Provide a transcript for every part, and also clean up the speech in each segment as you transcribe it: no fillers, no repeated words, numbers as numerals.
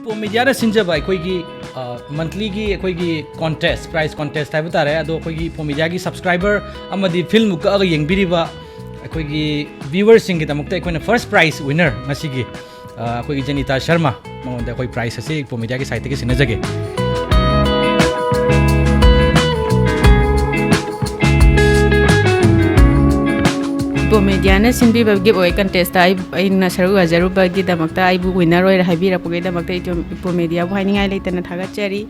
Ipoh media सिंजब अखोगी monthly की अखोगी कॉन्टेस्ट प्राइज कॉन्टेस्ट है तारे अदो अखोगी इपो मीडिया की सब्सक्राइबर अमदी फिल्म कग यंगबिरिबा अखोगी व्यूअर्स सिंग दमक्ता अखोना फर्स्ट प्राइज विनर मसीगी अखोगी जनिता शर्मा मंगोंदा अखोई प्राइज असे इपो मीडिया की साइट के सिनजगे इपो मीडिया ने सिंबीबगी ओय कंटेस्ट आइना सरुग हजारुबगी दमक्ता आइबु विनर ओय हाइबिरपगे दमक्ता इपो मीडिया बु हाइनिंगाय लेतना थागाचरी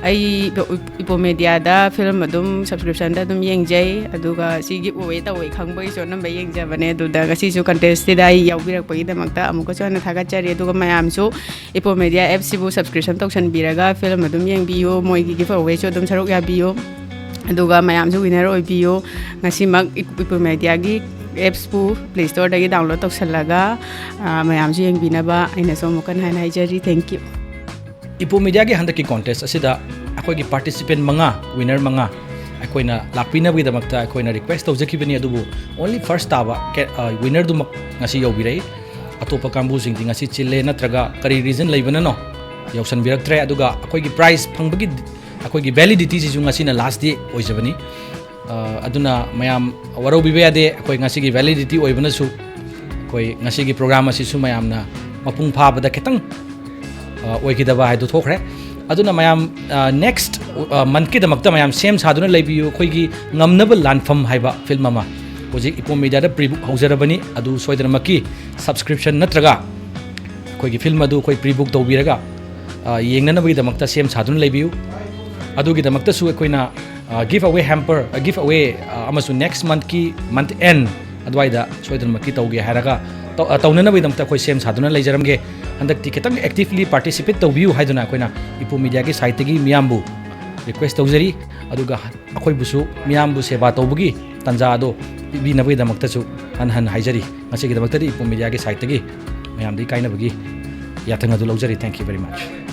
आई इपो मीडिया दा फिल्म अदुम सब्सक्रिप्शन दा अदुम येंगजै अदुगा सिगी ओय तवय खंगबई सो नंबे येंगजबने अदुदा गसिसु कंटेस्ट दा आई यावबिरपगी दमक्ता अमुको सोना थागाचरी अदुगा मयामसु इपो मीडिया एप सिबु सब्सक्रिप्शन तौसन बिरगा फिल्म अदुम येंगबियो मोयगी गिव अवे सो अदुम सरुग याबियो अदुगा मयामसु विनर ओयबियो ngasimak ipo media gi apps pu play store dagi download tawsalaga mayamsu yengbinaba aina somukan haina haijari thank you Ipoh media की हंदकी कॉन्टेस्ट असिदा अखोगी पार्टिसिपेंट मंगा विनर मंगा अखोइना लाक्पिनबगी दमक्ता अखोइना रिक्वेस्ट तौजखिबनी अदुबु ओनली फर्स्ट ताबा winner दुमक ngasi यौबिरै अतोपा कांबु सिंग ngasi चिल्ले नत्रगा करी reason लेबननो यौसन बिरक्त्रे अदुगा अखोगी prize फंगबगी अखोगी validity सिजु ngasi ना last day ओइजबनी अदुना मयाम वरोबिबे यादे अखोई ngasi की validity ओइबनसु अखोई ngasi की प्रोग्राम असिसु मयामना मपुंग फाबदा खितंग ओइकिदबा हाइदु थोखरे अदुना मयाम नेक्स्ट मंथ की दमक्ता मयाम सेम सादुना लेबियो अखोई ngamnaba लानफम हाइबा फिल्म अमा होजिक इपो मीडिया दा प्रीबुक हौजरबनी अदु सोइदरमकी सब्सक्रिप्शन नत्रगा अखोई फिल्म अदु अखोई प्रीबुक तौबिरगा येंगनबगी दमक्ता सेम सादुना लेबियो अदुगी दमक्ता सु अखोइना give away hamper give away अमसु नेक्स्ट मंथ की मंथ एंड अदवाइदा सोइदरमकी तौगे हारगा तौननबगी दमक्ता अखोई सेम सादुना लेजरमगे हंदक्ति खितंग एक्टिवली पार्टिसिपेट तौबियु हाइदुना अखोइना इपो मीडिया की साइट की मियामबु रिक्वेस्ट तौजरी अदुगा अखोइबुसु मियामबु सेवा तौबगी तंजा अदो बिनबगी दमक्तासु हन हन हाइजरी ngasi की दमक्तादि इपो मीडिया की साइट की मियामदि काइनबगी याथंग अदु लौजरी थैंक यू वेरी मच